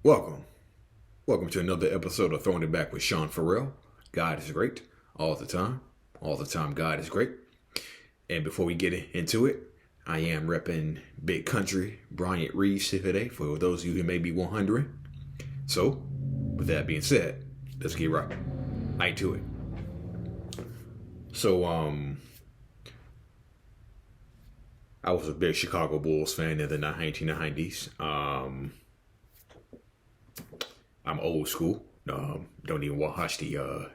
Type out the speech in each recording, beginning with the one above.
Welcome. Welcome to another episode of Throwing It Back with Sean Farrell. God is great all the time. All the time, God is great. And before we get into it, I am repping Big Country, Bryant Reeves today, for those of you who may be wondering. So, with that being said, let's get right to it. So, I was a big Chicago Bulls fan in the 1990s. I'm old school. Don't even watch the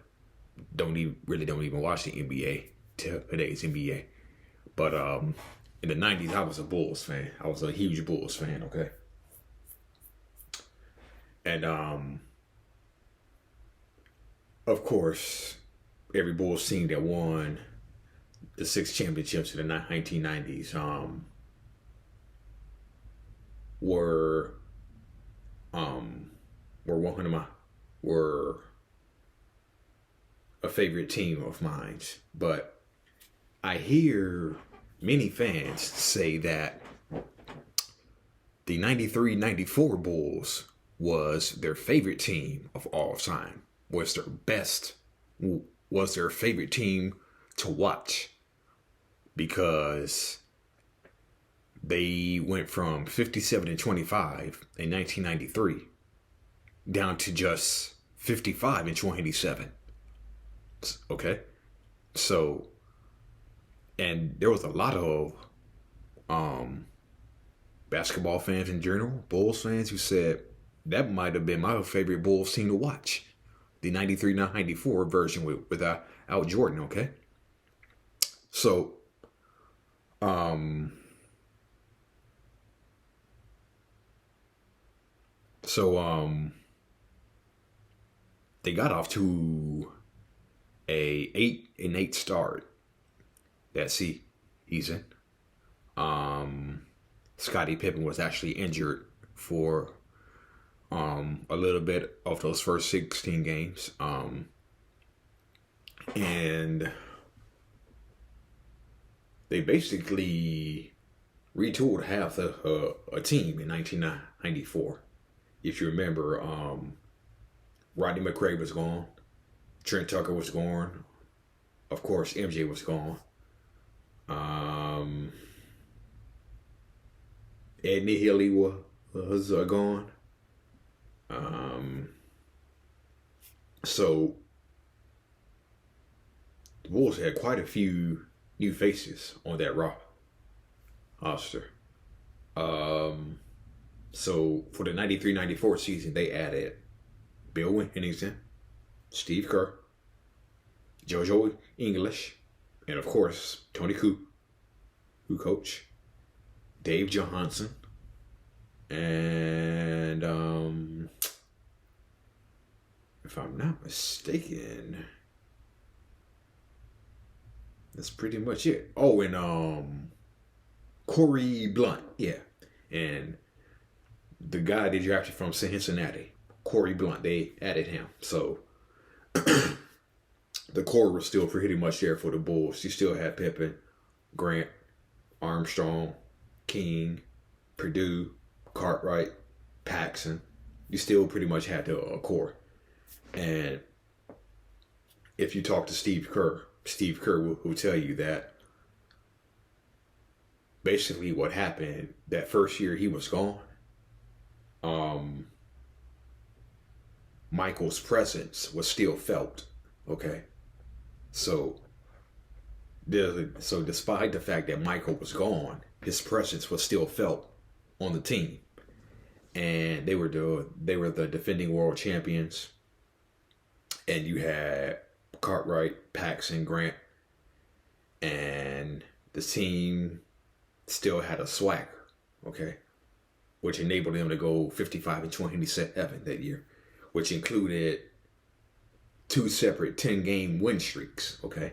don't even watch the NBA, today's NBA. But in the '90s, I was a Bulls fan. I was a huge Bulls fan. Okay, and of course, every Bulls team that won the six championships in the 1990s were um were one of my were a favorite team of mine. But I hear many fans say that the 93-94 Bulls was their favorite team of all time, was their favorite team to watch because they went from 57-25 in 1993 down to just 55-27. Okay? So, and there was a lot of um basketball fans in general, Bulls fans, who said that might have been my favorite Bulls team to watch. The 93-94 version without Jordan, okay? So, um, so, they got off to a 8-8 start that season. Scottie Pippen was actually injured for a little bit of those first 16 games. And they basically retooled half a team in 1994. If you remember, Rodney McRae was gone, Trent Tucker was gone, of course MJ was gone, Edney Hilly was gone. So the Bulls had quite a few new faces on that roster. So for the 93-94 season, they added Bill Henningsen, Steve Kerr, JoJo English, and of course Tony who coached, Dave Johansen, and if I'm not mistaken, that's pretty much it. Oh, and Corey Blunt, yeah, and the guy they drafted from Cincinnati, Corey Blunt, they added him. So the core was still pretty much there for the Bulls. You still had Pippen, Grant, Armstrong, King, Purdue, Cartwright, Paxson. You still pretty much had the core. And if you talk to Steve Kerr will tell you that basically what happened that first year he was gone, Michael's presence was still felt. Okay, so despite the fact that Michael was gone, his presence was still felt on the team, and they were the defending world champions, and you had Cartwright, Paxson, Grant, and the team still had a swagger. Okay, which enabled them to go 55-27 that year, which included two separate 10-game win streaks. Okay,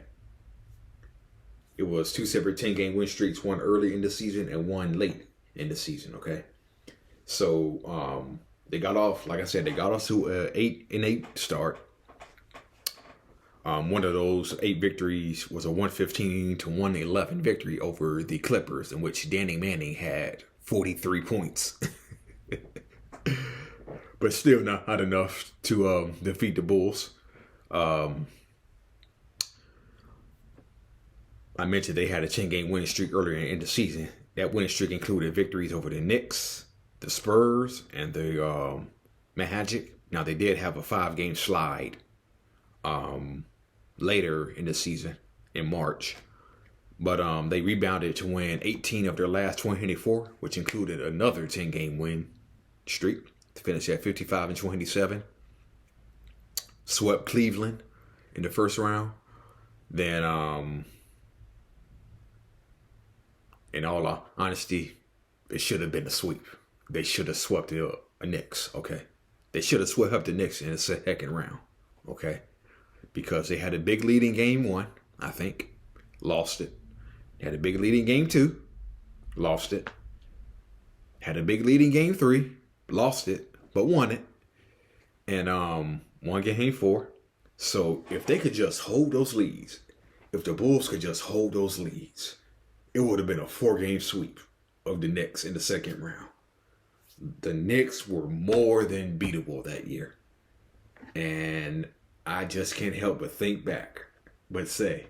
it was two separate 10-game win streaks, one early in the season and one late in the season. Okay, so they got off, like I said, they got off to an 8-8 start. One of those 8 victories was a 115-111 victory over the Clippers, in which Danny Manning had 43 points. but still not enough to defeat the Bulls. Um, I mentioned they had a 10-game winning streak earlier in the season. That winning streak included victories over the Knicks, the Spurs, and the Magic. Now, they did have a 5-game slide later in the season in March. But they rebounded to win 18 of their last 24, which included another 10-game win streak to finish at 55-27. Swept Cleveland in the first round. Then, in all honesty, it should have been a sweep. They should have swept the Knicks, okay? They should have swept up the Knicks in the second round, okay? Because they had a big lead in game 1, I think. Lost it. They had a big lead in game 2. Lost it. Had a big lead in game 3. Lost it, but won it. And won game 4. So if they could just hold those leads, if the Bulls could just hold those leads, it would have been a 4-game sweep of the Knicks in the second round. The Knicks were more than beatable that year. And I just can't help but think back, but say,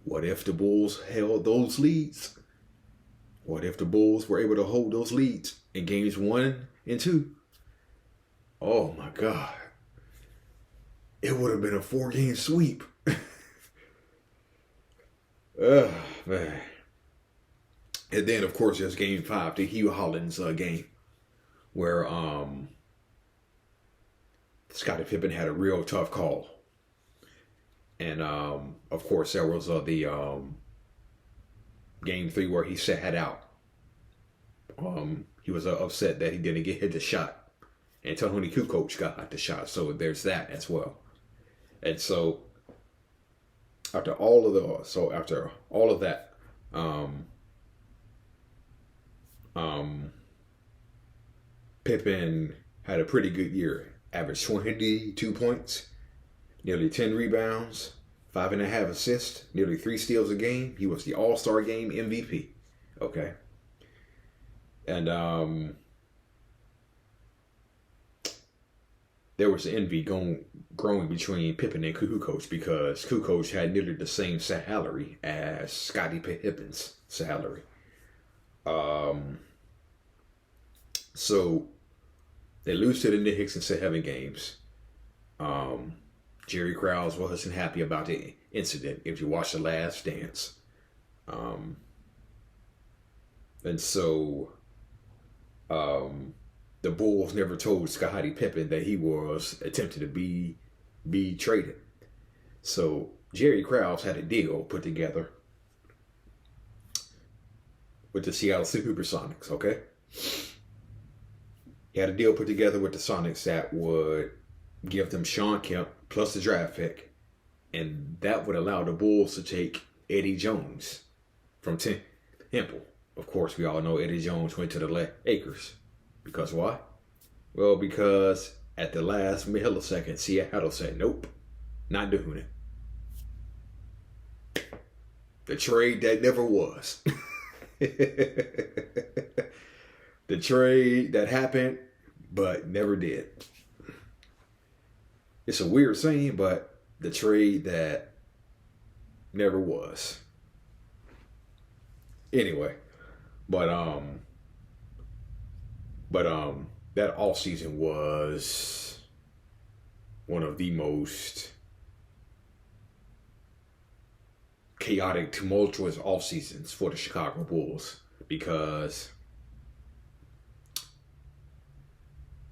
what if the Bulls held those leads? What if the Bulls were able to hold those leads in games 1 and 2? Oh my God. It would have been a 4-game sweep. Oh, man. And then, of course, there's game 5, the Hugh Hollins game, where Scottie Pippen had a real tough call. And, of course, there was the game 3 where he sat out. He was upset that he didn't get hit the shot. And Tony Kukoc got the shot. So there's that as well. And so after all of that, Pippen had a pretty good year. Averaged 22 points, nearly 10 rebounds, 5.5 assists, nearly 3 steals a game. He was the All-Star Game MVP. Okay. And there was envy growing between Pippen and Kukoc because Kukoc had nearly the same salary as Scottie Pippen's salary. So they lose to the Knicks in 7 games. Jerry Krause wasn't happy about the incident if you watch The Last Dance. And so the Bulls never told Scottie Pippen that he was attempting to be traded. So Jerry Krause had a deal put together with the Seattle Supersonics, okay? He had a deal put together with the Sonics that would give them Shawn Kemp plus the draft pick, and that would allow the Bulls to take Eddie Jones from Temple. Of course, we all know Eddie Jones went to the Lakers. Because why? Well, because at the last millisecond, Seattle said, nope, not doing it. The trade that never was. The trade that happened, but never did. It's a weird saying, but the trade that never was. Anyway, but that offseason was one of the most chaotic, tumultuous off seasons for the Chicago Bulls because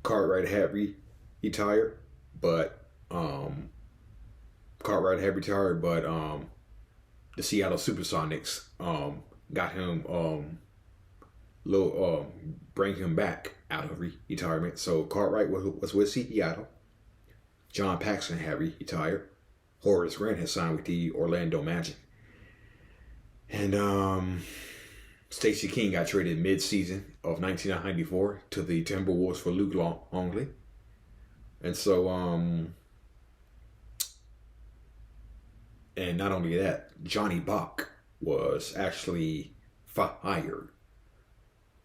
Cartwright had retired, but the Seattle Supersonics got him bring him back out of retirement. So Cartwright was with Seattle. John Paxson had retired. Horace Grant had signed with the Orlando Magic. And Stacey King got traded mid-season of 1994 to the Timberwolves for Luke Longley. And so, and not only that, Johnny Bach was actually fired.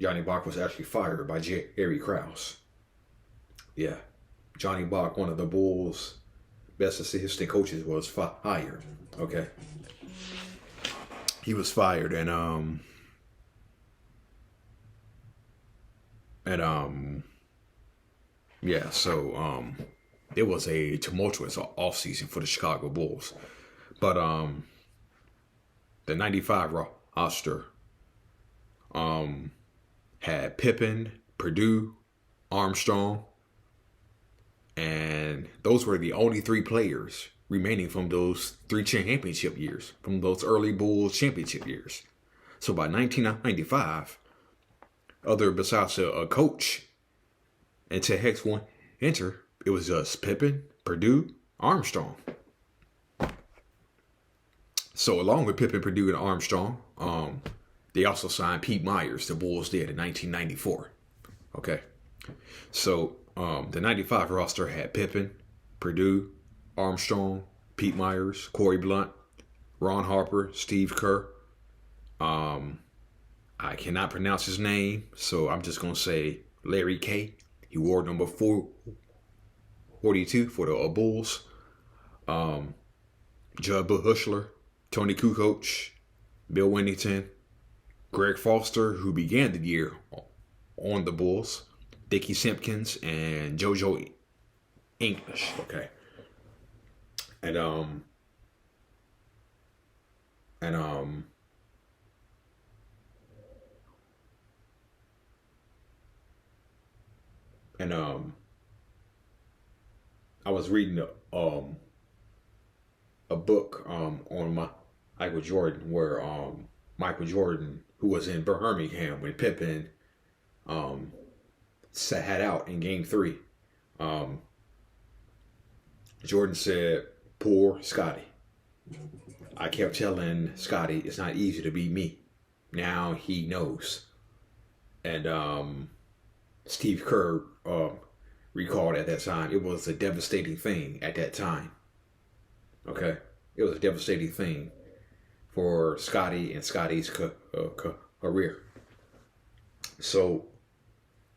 Johnny Bach was actually fired by Jerry Krause. Yeah. Johnny Bach, one of the Bulls' best assistant coaches, was fired. Okay. He was fired, and yeah, so it was a tumultuous offseason for the Chicago Bulls. But the 95 roster had Pippen, Purdue, Armstrong, and those were the only three players remaining from those three championship years, from those early Bulls championship years. So by 1995, other besides a coach and Ted Hicks won't enter, it was just Pippen, Purdue, Armstrong. So along with Pippen, Purdue, and Armstrong, they also signed Pete Myers. The Bulls did in 1994. Okay, so the 95 roster had Pippen, Purdue, Armstrong, Pete Myers, Corey Blunt, Ron Harper, Steve Kerr. I cannot pronounce his name, so I'm just going to say Larry K. He wore number 42 for the Bulls. Judd Bushler, Tony Kukoc, Bill Wennington, Greg Foster, who began the year on the Bulls, Dickie Simpkins, and JoJo English. Okay. And I was reading a book on Michael Jordan, where Michael Jordan, who was in Birmingham when Pippen had out in Game 3, Jordan said, "Poor Scotty. I kept telling Scotty it's not easy to beat me. Now he knows." And Steve Kerr recalled at that time, it was a devastating thing at that time. Okay? It was a devastating thing for Scotty and Scotty's career. So,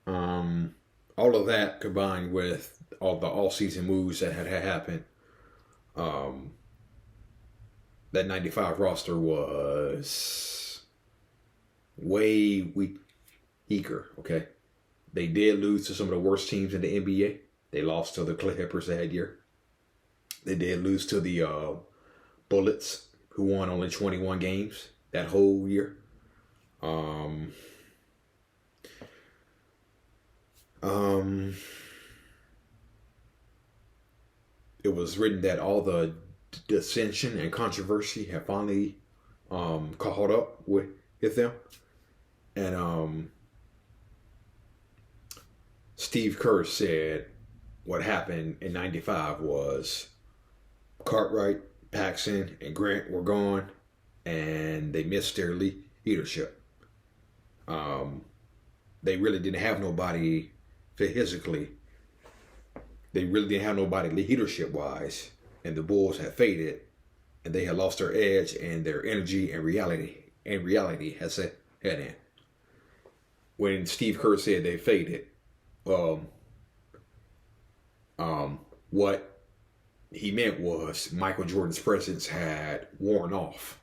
all of that combined with all the all-season moves that had happened, that 95 roster was way weaker, okay? They did lose to some of the worst teams in the NBA. They lost to the Clippers that year. They did lose to the Bullets, who won only 21 games that whole year. It was written that all the dissension and controversy had finally caught up with them. And Steve Kerr said what happened in 95 was Cartwright, Paxson, and Grant were gone, and they missed their leadership. They really didn't have nobody physically. They really didn't have nobody leadership-wise, and the Bulls had faded, and they had lost their edge and their energy and reality. And reality had set in. When Steve Kerr said they faded, what he meant was Michael Jordan's presence had worn off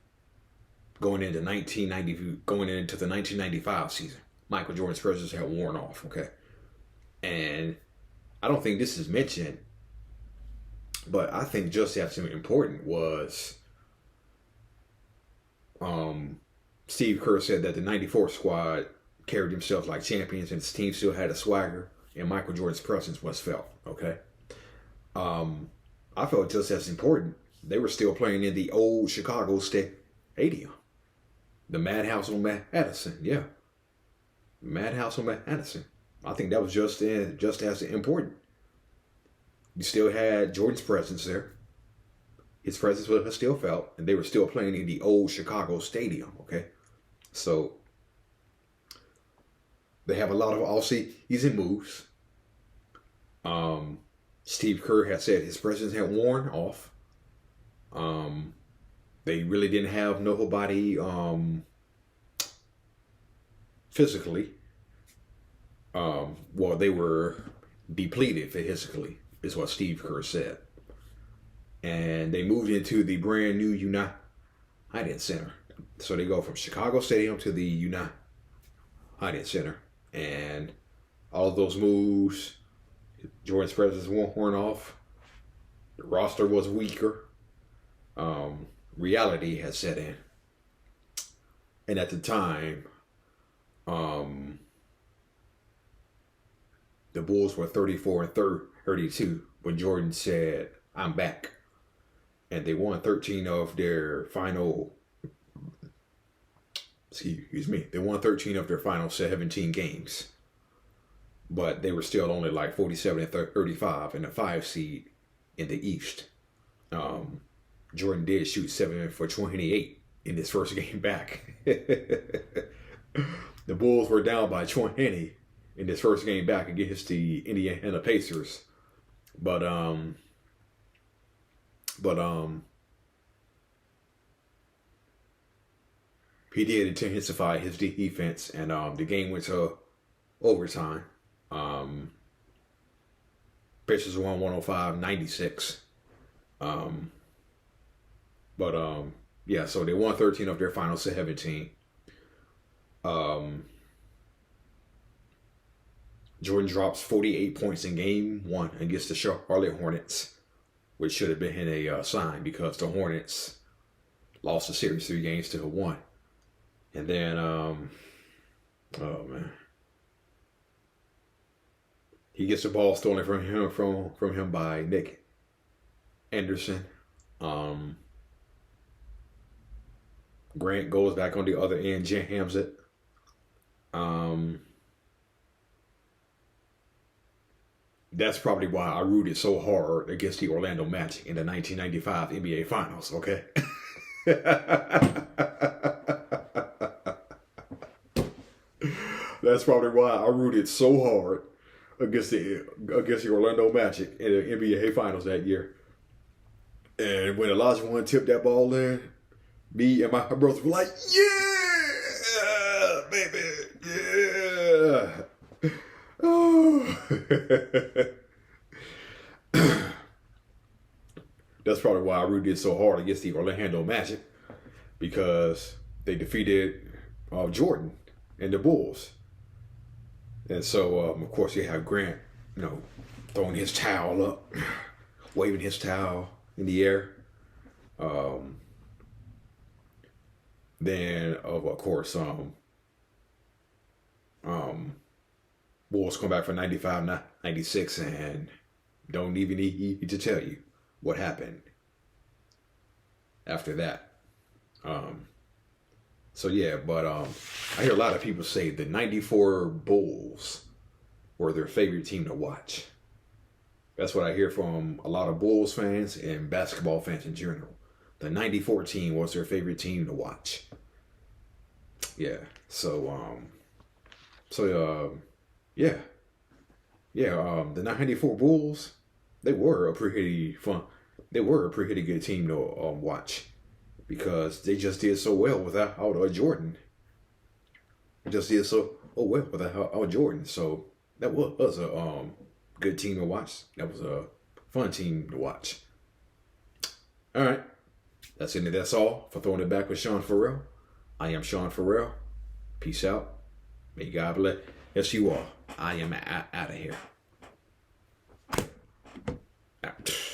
going into the 1995 season. Michael Jordan's presence had worn off, okay? And I don't think this is mentioned, but I think just as important was Steve Kerr said that the 94 squad carried themselves like champions and his team still had a swagger, and Michael Jordan's presence was felt, okay? I felt just as important. They were still playing in the old Chicago Stadium. The Madhouse on Madison, yeah. Madhouse on Madison. I think that was just as important. You still had Jordan's presence there. His presence was still felt, and they were still playing in the old Chicago Stadium, okay? So, they have a lot of all-season moves. Steve Kerr had said his presence had worn off. They really didn't have nobody physically. Well, they were depleted physically, is what Steve Kerr said. And they moved into the brand new United Center. So they go from Chicago Stadium to the United Center. And all of those moves, Jordan's presence worn off. The roster was weaker. Reality had set in. And at the time, the Bulls were 34 and 32 when Jordan said, "I'm back." And they won 13 of their final, they won 13 of their final 17 games. But they were still only like 47 and 35 in the 5 seed in the East. Jordan did shoot 7 for 28 in his first game back. The Bulls were down by 20 in his first game back against the Indiana Pacers. But he did intensify his defense, and the game went to overtime. Pacers won 105-96. Yeah, so they won 13 of their final 17. Jordan drops 48 points in game 1 against the Charlotte Hornets, which should have been a sign because the Hornets lost the series 3 games to 1. And then, he gets the ball stolen from him by Nick Anderson. Grant goes back on the other end, jams it. That's probably why I rooted so hard against the Orlando Magic in the 1995 NBA Finals, okay? That's probably why I rooted so hard against the Orlando Magic in the NBA Finals that year. And when Olajuwon tipped that ball in, me and my brothers were like, "Yeah, baby, yeah." Oh. That's probably why I rooted so hard against the Orlando Magic, because they defeated Jordan and the Bulls. And so, of course, you have Grant, throwing his towel up, waving his towel in the air. Then, of course, Bulls come back for 95-96, and don't even need to tell you what happened after that. So yeah, but I hear a lot of people say the 94 Bulls were their favorite team to watch. That's what I hear from a lot of Bulls fans and basketball fans in general. The 94 team was their favorite team to watch. Yeah. The 94 Bulls, they were a pretty good team to watch, because they just did so well without Jordan. They just did so well without Jordan. So that was a good team to watch. That was a fun team to watch. All right. That's all for Throwing It Back with Sean Farrell. I am Sean Farrell. Peace out. May God bless you all. I am out of here. Out.